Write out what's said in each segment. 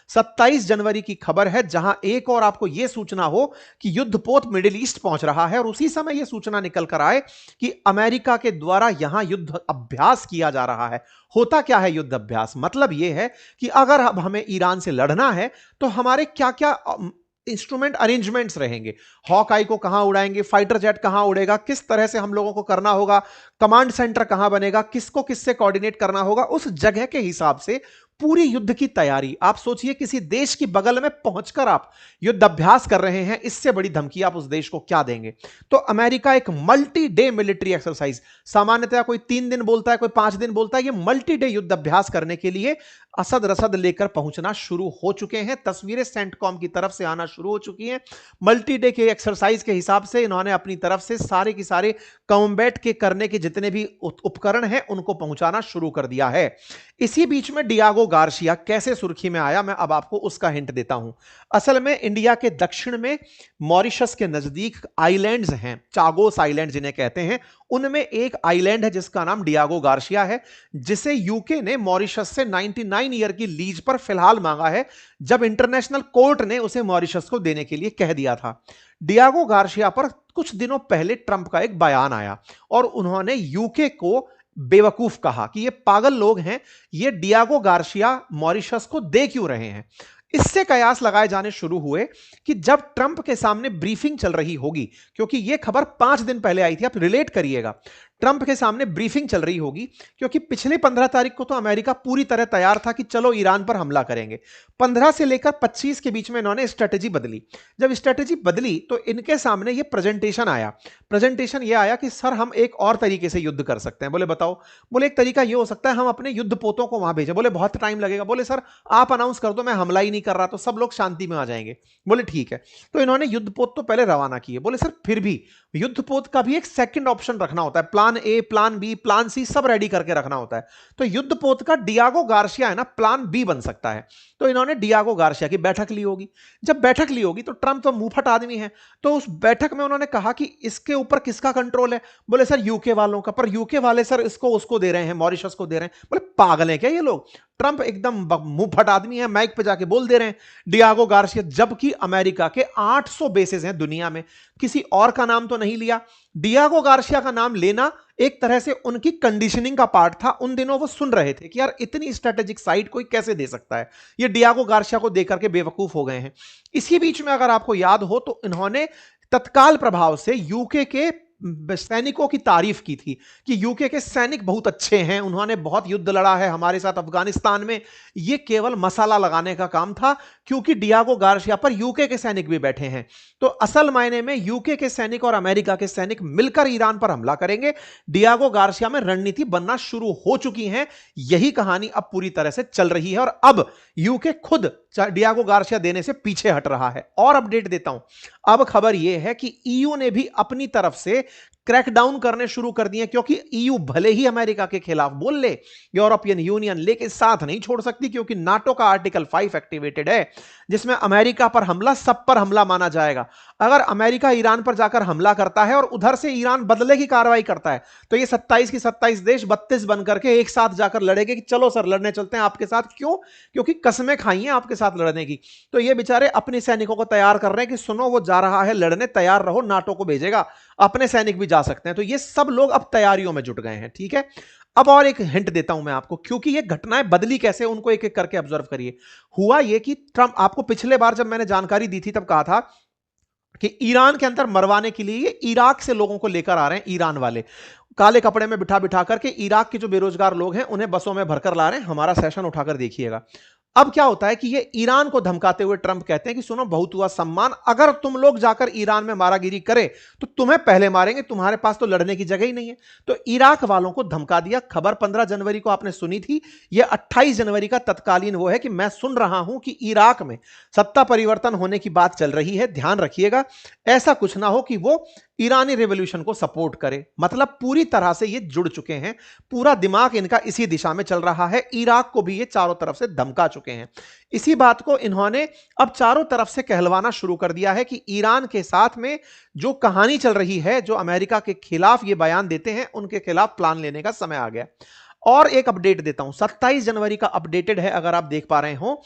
27 जनवरी की खबर है, जहां एक और आपको यह सूचना हो कि युद्धपोत मिडिल ईस्ट पहुंच रहा है और उसी समय यह सूचना निकल कर आए कि अमेरिका के द्वारा यहां युद्ध अभ्यास किया जा रहा है। होता क्या है युद्ध अभ्यास? मतलब यह है कि अगर अब हमें ईरान से लड़ना है तो हमारे क्या क्या इंस्ट्रूमेंट अरेंजमेंट्स रहेंगे, हॉक आई को कहां उड़ाएंगे, फाइटर जेट कहां उड़ेगा, किस तरह से हम लोगों को करना होगा, कमांड सेंटर कहां बनेगा, किसको किससे कोऑर्डिनेट करना होगा, उस जगह के हिसाब से पूरी युद्ध की तैयारी। आप सोचिए किसी देश की बगल में पहुंचकर आप युद्ध अभ्यास कर रहे हैं, इससे बड़ी धमकी आप उस देश को क्या देंगे? तो अमेरिका एक मल्टी डे मिलिट्री एक्सरसाइज, सामान्यतः कोई 3 दिन बोलता है, कोई 5 दिन बोलता है, ये मल्टी डे युद्ध अभ्यास करने के लिए असद रसद लेकर पहुंचना शुरू हो चुके हैं। तस्वीरें सेंटकॉम की तरफ से आना शुरू हो चुकी हैं। मल्टी डे के एक्सरसाइज के हिसाब से इन्होंने अपनी तरफ से सारे की सारे कॉम्बैट के करने के जितने भी उपकरण हैं उनको पहुंचाना शुरू कर दिया है। इसी बीच में डियागो गार्सिया कैसे सुर्खी में आया, मैं अब आपको उसका हिंट देता हूं। असल में इंडिया के दक्षिण में मॉरिशस के नजदीक आइलैंड्स हैं, चागोस आइलैंड जिन्हें कहते हैं, उनमें एक आइलैंड है जिसका नाम डियागो गार्सिया है, जिसे यूके ने मॉरिशस से 99 ईयर की लीज पर फिलहाल मांगा है, जब इंटरनेशनल कोर्ट ने उसे मॉरिशस को देने के लिए कह दिया था। डियागो गार्सिया पर कुछ दिनों पहले ट्रंप का एक बयान आया और उन्होंने यूके को बेवकूफ कहा कि ये पागल लोग हैं, ये डियागो गार्सिया मॉरिशस को दे क्यों रहे हैं। इससे कयास लगाए जाने शुरू हुए कि जब ट्रंप के सामने ब्रीफिंग चल रही होगी, क्योंकि यह खबर 5 दिन पहले आई थी, आप रिलेट करिएगा, ट्रंप के सामने ब्रीफिंग चल रही होगी, क्योंकि पिछले 15 तारीख को तो अमेरिका पूरी तरह तैयार था कि चलो ईरान पर हमला करेंगे। 15 से लेकर 25 के बीच में इन्होंने स्ट्रेटेजी बदली। जब स्ट्रेटेजी बदली तो इनके सामने यह प्रेजेंटेशन आया। प्रेजेंटेशन यह आया कि सर हम एक और तरीके से युद्ध कर सकते हैं। बोले बताओ? बोले एक तरीका यह हो सकता है हम अपने युद्ध पोतों को वहां भेजें। बोले बहुत टाइम लगेगा। बोले सर आप अनाउंस कर दो, मैं हमला ही नहीं कर रहा तो सब लोग शांति में आ जाएंगे। बोले ठीक है। तो इन्होंने युद्धपोत तो पहले रवाना किए। बोले सर फिर भी युद्धपोत का भी एक सेकंड ऑप्शन रखना होता है, plan A, plan B, plan C सब रेडी करके रखना होता है। तो युद्धपोत का डियागो गार्सिया है ना, प्लान बी बन सकता है। तो इन्होंने डियागो गार्सिया की बैठक ली होगी। जब बैठक ली होगी तो ट्रंप तो मुंहफट आदमी है, तो उस बैठक में उन्होंने कहा कि इसके ऊपर किसका कंट्रोल है? बोले सर यूके वालों का। पर यूके वाले सर इसको उसको दे रहे हैं, मॉरिशस को दे रहे हैं। बोले पागल हैं क्या ये लोग? ट्रंप एकदम मुंहफट आदमी है, माइक पे जाके बोल दे रहे हैं डियागो गार्सिया, जबकि अमेरिका के 800 बेसेस हैं दुनिया में, किसी और का नाम तो नहीं लिया। डियागो गार्सिया का नाम लेना एक तरह से उनकी कंडीशनिंग का पार्ट था। उन दिनों वो सुन रहे थे कि यार इतनी स्ट्रेटेजिक साइट कोई कैसे दे सकता है, ये डियागो गार्सिया को देकर के बेवकूफ हो गए हैं। इसी बीच में अगर आपको याद हो तो इन्होंने तत्काल प्रभाव से यूके के सैनिकों की तारीफ की थी कि यूके के सैनिक बहुत अच्छे हैं, उन्होंने बहुत युद्ध लड़ा है हमारे साथ अफगानिस्तान में। यह केवल मसाला लगाने का काम था, क्योंकि डियागो गार्सिया पर यूके के सैनिक भी बैठे हैं। तो असल मायने में यूके के सैनिक और अमेरिका के सैनिक मिलकर ईरान पर हमला करेंगे। डियागो गार्सिया में रणनीति बनना शुरू हो चुकी है। यही कहानी अब पूरी तरह से चल रही है और अब यूके खुद डियागो गार्सिया देने से पीछे हट रहा है। और अपडेट देता हूं, अब खबर यह है कि ईयू ने भी अपनी तरफ से क्रैकडाउन करने शुरू कर दिए, क्योंकि ईयू भले ही अमेरिका के खिलाफ बोल ले, यूरोपियन यूनियन लेके साथ नहीं छोड़ सकती, क्योंकि नाटो का आर्टिकल 5 एक्टिवेटेड है, जिसमें अमेरिका पर हमला सब पर हमला माना जाएगा। अगर अमेरिका ईरान पर जाकर हमला करता है और उधर से ईरान बदले की कार्रवाई करता है, तो ये 27 की 27 देश 32 बनकर के एक साथ जाकर लड़ेंगे कि चलो सर लड़ने चलते हैं आपके साथ। क्यों? क्योंकि कसमें खाई हैं आपके साथ लड़ने की। तो ये बेचारे अपने सैनिकों को तैयार कर रहे हैं कि सुनो वो जा रहा है लड़ने, तैयार रहो, नाटो को भेजेगा, अपने सैनिक भी जा सकते हैं। तो ये सब लोग अब तैयारियों में जुट गए हैं। ठीक है, अब और एक हिंट देता हूं मैं आपको, क्योंकि ये घटनाएं बदली कैसे, उनको एक एक करके ऑब्जर्व करिए। हुआ ये कि ट्रंप, आपको पिछले बार जब मैंने जानकारी दी थी तब कहा था कि ईरान के अंदर मरवाने के लिए ये इराक से लोगों को लेकर आ रहे हैं, ईरान वाले काले कपड़े में बिठा बिठा करके इराक के जो बेरोजगार लोग हैं उन्हें बसों में भरकर ला रहे हैं। हमारा सेशन उठाकर देखिएगा। अब क्या होता है कि ये ईरान को धमकाते हुए ट्रंप कहते हैं कि सुनो बहुत हुआ सम्मान, अगर तुम लोग जाकर ईरान में मारागिरी करे तो तुम्हें पहले मारेंगे, तुम्हारे पास तो लड़ने की जगह ही नहीं है। तो इराक वालों को धमका दिया। खबर 15 जनवरी को आपने सुनी थी, यह 28 जनवरी का तत्कालीन वो है कि मैं सुन रहा हूं कि इराक में सत्ता परिवर्तन होने की बात चल रही है। ध्यान रखिएगा, ऐसा कुछ ना हो कि वो ईरानी रेवोल्यूशन को सपोर्ट करे। मतलब पूरी तरह से ये जुड़ चुके हैं, पूरा दिमाग इनका इसी दिशा में चल रहा है। इराक को भी ये चारों तरफ से धमका चुके हैं। इसी बात को इन्होंने अब चारों तरफ से कहलवाना शुरू कर दिया है कि ईरान के साथ में जो कहानी चल रही है, जो अमेरिका के खिलाफ ये बयान देते हैं, उनके खिलाफ प्लान लेने का समय आ गया। और एक अपडेट देता हूं, 27 जनवरी का अपडेटेड है, अगर आप देख पा रहे हो।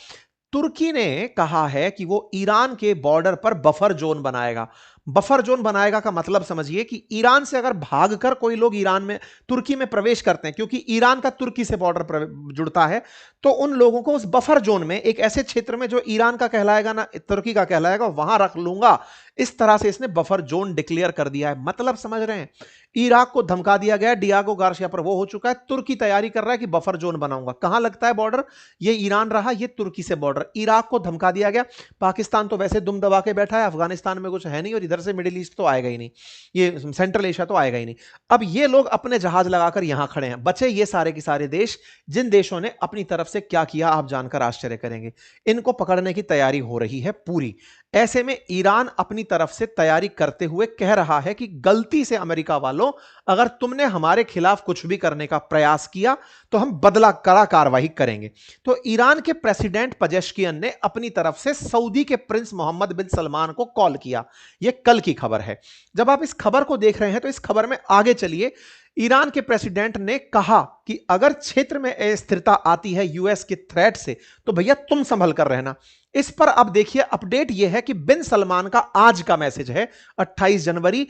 तुर्की ने कहा है कि वो ईरान के बॉर्डर पर बफर जोन बनाएगा। बफर जोन बनाएगा का मतलब समझिए कि ईरान से अगर भागकर कोई लोग ईरान में तुर्की में प्रवेश करते हैं, क्योंकि ईरान का तुर्की से बॉर्डर जुड़ता है, तो उन लोगों को उस बफर जोन में एक ऐसे क्षेत्र में जो ईरान का कहलाएगा ना तुर्की का कहलाएगा, वहां रख लूंगा। इस तरह से इसने बफर जोन डिक्लेयर कर दिया है। मतलब समझ रहे हैं, इराक को धमका दिया गया, डियागो गार्सिया पर वो हो चुका है, तुर्की तैयारी कर रहा है कि बफर जोन बनाऊंगा। कहां लगता है बॉर्डर? ये ईरान रहा, ये तुर्की से बॉर्डर। इराक को धमका दिया गया, पाकिस्तान तो वैसे दुम दबा के बैठा है, अफगानिस्तान में कुछ है नहीं, और इधर से मिडिल ईस्ट तो आएगा ही नहीं, ये सेंट्रल एशिया तो आएगा ही नहीं। अब ये लोग अपने जहाज लगाकर यहां खड़े हैं। बचे ये सारे के सारे देश, जिन देशों ने अपनी तरफ से क्या किया आप जानकर आश्चर्य करेंगे। इनको पकड़ने की तैयारी हो रही है पूरी। ऐसे में ईरान अपनी तरफ से तैयारी करते हुए कह रहा है कि गलती से अमेरिका वालों, अगर तुमने हमारे खिलाफ कुछ भी करने का प्रयास किया तो हम बदला कड़ा कार्रवाई करेंगे। तो ईरान के प्रेसिडेंट पजेश्कियन ने अपनी तरफ से सऊदी के प्रिंस मोहम्मद बिन सलमान को कॉल किया। यह कल की खबर है। जब आप इस खबर को देख रहे हैं तो इस खबर में आगे चलिए। ईरान के प्रेसिडेंट ने कहा कि अगर क्षेत्र में अस्थिरता आती है यूएस के थ्रेट से, तो भैया तुम संभल कर रहना। इस पर अब देखिए अपडेट यह है कि बिन सलमान का आज का मैसेज है, 28 जनवरी,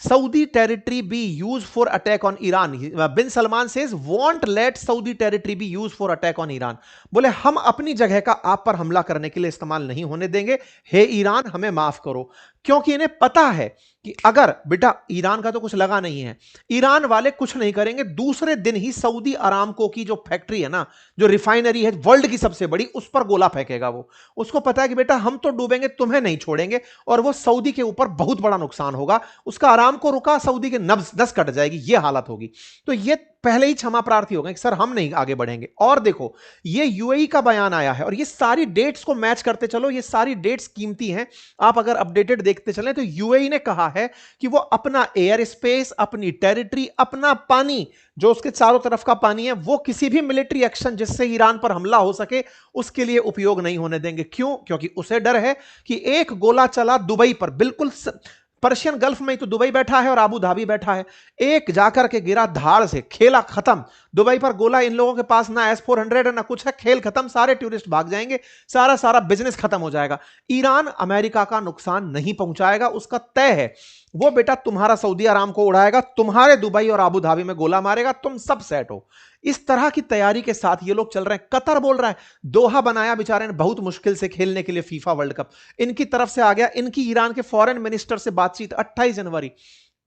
Saudi territory be used for attack on Iran. Bin Salman says won't let Saudi territory be used for attack on Iran. बोले हम अपनी जगह का आप पर हमला करने के लिए इस्तेमाल नहीं होने देंगे। हे ईरान, हमें माफ करो। क्योंकि इन्हें पता है कि अगर बेटा ईरान का तो कुछ लगा नहीं है, ईरान वाले कुछ नहीं करेंगे, दूसरे दिन ही सऊदी अरामको की जो फैक्ट्री है ना, जो रिफाइनरी है वर्ल्ड की सबसे बड़ी, उस पर गोला फेंकेगा वो। उसको पता है कि बेटा हम तो डूबेंगे, तुम्हें नहीं छोड़ेंगे, और वो सऊदी के ऊपर बहुत बड़ा नुकसान होगा। उसका आरामको रुका, सऊदी के नस कट जाएगी, ये हालत होगी। तो ये पहले ही क्षमा प्रार्थी हो गए कि सर हम नहीं आगे बढ़ेंगे। और देखो ये यूएई का बयान आया है, और ये सारी डेट्स को मैच करते चलो, ये सारी डेट्स कीमती हैं, आप अगर अपडेटेड देखते चलें तो यूएई ने कहा है कि वो अपना एयर स्पेस, अपनी टेरिटरी, अपना पानी, जो उसके चारों तरफ का पानी है, वो किसी भी मिलिट्री एक्शन जिससे ईरान पर हमला हो सके उसके लिए उपयोग नहीं होने देंगे। क्यों? क्योंकि उसे डर है कि एक गोला चला दुबई पर, बिल्कुल पर्शियन गल्फ में तो दुबई बैठा है और आबू धाबी बैठा है, एक जाकर के गिरा धाड़ से, खेला खत्म। दुबई पर गोला, इन लोगों के पास ना S-400 है ना कुछ है, खेल खत्म, सारे टूरिस्ट भाग जाएंगे, सारा बिजनेस खत्म हो जाएगा। ईरान अमेरिका का नुकसान नहीं पहुंचाएगा, उसका तय है। वो बेटा तुम्हारा सऊदी अरामको उड़ाएगा, तुम्हारे दुबई और आबू धाबी में गोला मारेगा, तुम सब सेट हो। इस तरह की तैयारी के साथ ये लोग चल रहे हैं। कतर बोल रहा है, दोहा बनाया बेचारे ने बहुत मुश्किल से खेलने के लिए फीफा वर्ल्ड कप, इनकी तरफ से आ गया। इनकी ईरान के फॉरेन मिनिस्टर से बातचीत 28 जनवरी,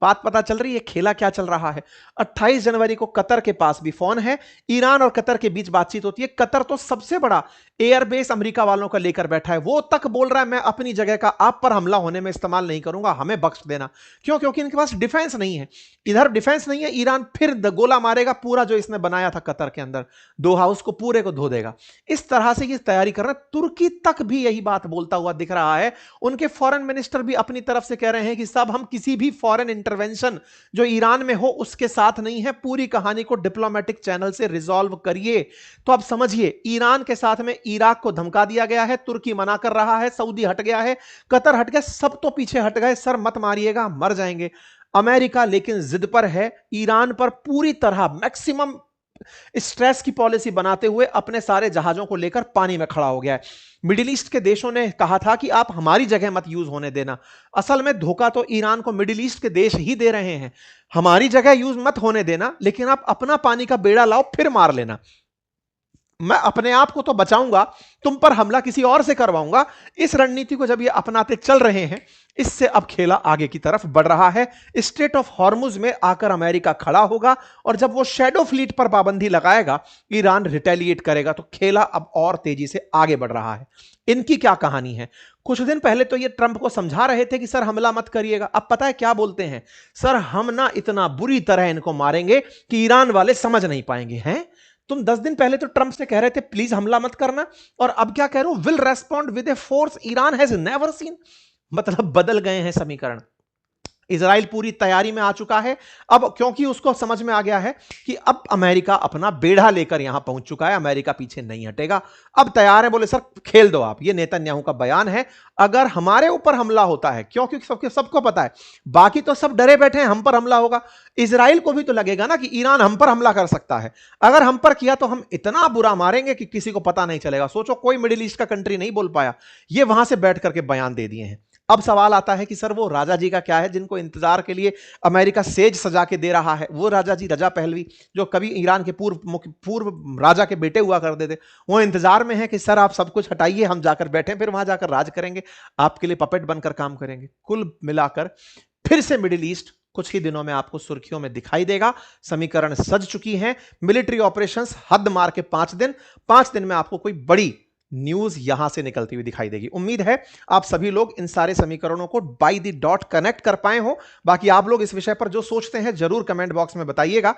बात पता चल रही है खेला क्या चल रहा है। 28 जनवरी को कतर के पास भी फोन है, ईरान और कतर के बीच बातचीत होती है। कतर तो सबसे बड़ा एयरबेस अमेरिका वालों का लेकर बैठा है, वो तक बोल रहा है मैं अपनी जगह का आप पर हमला होने में इस्तेमाल नहीं करूंगा, हमें बख्श देना। क्यों? क्योंकि इनके पास डिफेंस नहीं है, इधर डिफेंस नहीं है, ईरान फिर गोला मारेगा, पूरा जो इसने बनाया था कतर के अंदर दोहा, उसको पूरे को धो देगा। इस तरह से ये तैयारी कर रहे हैं। तुर्की तक भी यही बात बोलता हुआ दिख रहा है। उनके फॉरेन मिनिस्टर भी अपनी तरफ से कह रहे हैं कि साहब हम किसी भी फॉरेन इंटरवेंशन जो ईरान में हो उसके साथ नहीं है, पूरी कहानी को डिप्लोमेटिक चैनल से रिजॉल्व करिए। तो अब समझिए, ईरान के साथ में इराक को धमका दिया गया है, तुर्की मना कर रहा है, सऊदी हट गया है, कतर हट गया, सब तो पीछे हट गए। सर मत मारिएगा, मर जाएंगे। अमेरिका लेकिन जिद पर है, ईरान पर पूरी तरह मैक्सिमम स्ट्रेस की पॉलिसी बनाते हुए अपने सारे जहाजों को लेकर पानी में खड़ा हो गया है। मिडिल ईस्ट के देशों ने कहा था कि आप हमारी जगह मत यूज होने देना। असल में धोखा तो ईरान को मिडिल ईस्ट के देश ही दे रहे हैं, हमारी जगह यूज मत होने देना, लेकिन आप अपना पानी का बेड़ा लाओ फिर मार लेना। मैं अपने आप को तो बचाऊंगा, तुम पर हमला किसी और से करवाऊंगा। इस रणनीति को जब ये अपनाते चल रहे हैं, इससे अब खेला आगे की तरफ बढ़ रहा है। स्ट्रेट ऑफ हॉर्मुज में आकर अमेरिका खड़ा होगा, और जब वो शैडो फ्लीट पर पाबंदी लगाएगा, ईरान रिटेलिएट करेगा। तो खेला अब और तेजी से आगे बढ़ रहा है। इनकी क्या कहानी है? कुछ दिन पहले तो ये ट्रंप को समझा रहे थे कि सर हमला मत करिएगा, अब पता है क्या बोलते हैं? सर हम ना इतना बुरी तरह इनको मारेंगे कि ईरान वाले समझ नहीं पाएंगे। हैं तुम 10 दिन पहले तो ट्रंप से कह रहे थे प्लीज हमला मत करना, और अब क्या कह रहे हो? Will respond with a force Iran has never seen. मतलब बदल गए हैं समीकरण। इजराइल पूरी तैयारी में आ चुका है अब, क्योंकि उसको समझ में आ गया है कि अब अमेरिका अपना बेड़ा लेकर यहां पहुंच चुका है, अमेरिका पीछे नहीं हटेगा, अब तैयार है। बोले सर खेल दो आप, ये नेतन्याहू का बयान है। अगर हमारे ऊपर हमला होता है, क्योंकि सबको पता है, बाकी तो सब डरे बैठे हैं हम पर हमला होगा, इजराइल को भी तो लगेगा ना कि ईरान हम पर हमला कर सकता है, अगर हम पर किया तो हम इतना बुरा मारेंगे कि किसी को पता नहीं चलेगा। सोचो कोई मिडिल ईस्ट का कंट्री नहीं बोल पाया, ये वहां से बैठ करके बयान दे दिए हैं। अब सवाल आता है कि सर वो राजा जी का क्या है जिनको इंतजार के लिए अमेरिका सेज सजा के दे रहा है? वो राजा जी, रजा पहलवी, जो कभी ईरान के पूर्व राजा के बेटे हुआ करते थे, वो इंतजार में है कि सर आप सब कुछ हटाइए, हम जाकर बैठे, फिर वहां जाकर राज करेंगे, आपके लिए पपेट बनकर काम करेंगे। कुल मिलाकर फिर से मिडिल ईस्ट कुछ ही दिनों में आपको सुर्खियों में दिखाई देगा। समीकरण सज चुकी हैं, मिलिट्री ऑपरेशंस हद मार के 5 दिन में आपको कोई बड़ी न्यूज यहां से निकलती हुई दिखाई देगी। उम्मीद है आप सभी लोग इन सारे समीकरणों को बाय द डॉट कनेक्ट कर पाए हो। बाकी आप लोग इस विषय पर जो सोचते हैं जरूर कमेंट बॉक्स में बताइएगा।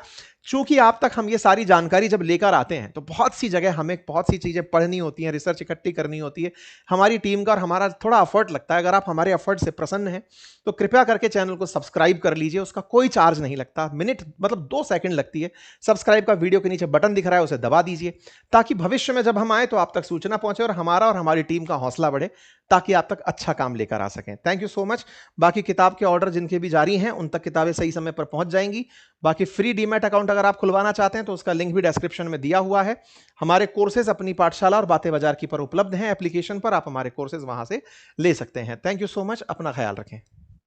चूंकि आप तक हम ये सारी जानकारी जब लेकर आते हैं तो बहुत सी जगह हमें बहुत सी चीजें पढ़नी होती हैं, रिसर्च इकट्ठी करनी होती है, हमारी टीम का और हमारा थोड़ा एफर्ट लगता है। अगर आप हमारे एफर्ट से प्रसन्न हैं तो कृपया करके चैनल को सब्सक्राइब कर लीजिए, उसका कोई चार्ज नहीं लगता, मिनट मतलब 2 सेकंड लगती है। सब्सक्राइब का वीडियो के नीचे बटन दिख रहा है, उसे दबा दीजिए, ताकि भविष्य में जब हम आए तो आप तक सूचना पहुंचे और हमारा और हमारी टीम का हौसला बढ़े, ताकि आप तक अच्छा काम लेकर आ सकें। Thank you so much. बाकी किताब के ऑर्डर जिनके भी जारी हैं उन तक किताबें सही समय पर पहुंच जाएंगी। बाकी फ्री डीमैट अकाउंट अगर आप खुलवाना चाहते हैं तो उसका लिंक भी डिस्क्रिप्शन में दिया हुआ है। हमारे कोर्सेज अपनी पाठशाला और बातें बाजार की पर उपलब्ध हैं, एप्लीकेशन पर आप हमारे कोर्सेज वहां से ले सकते हैं। थैंक यू सो मच, अपना ख्याल रखें।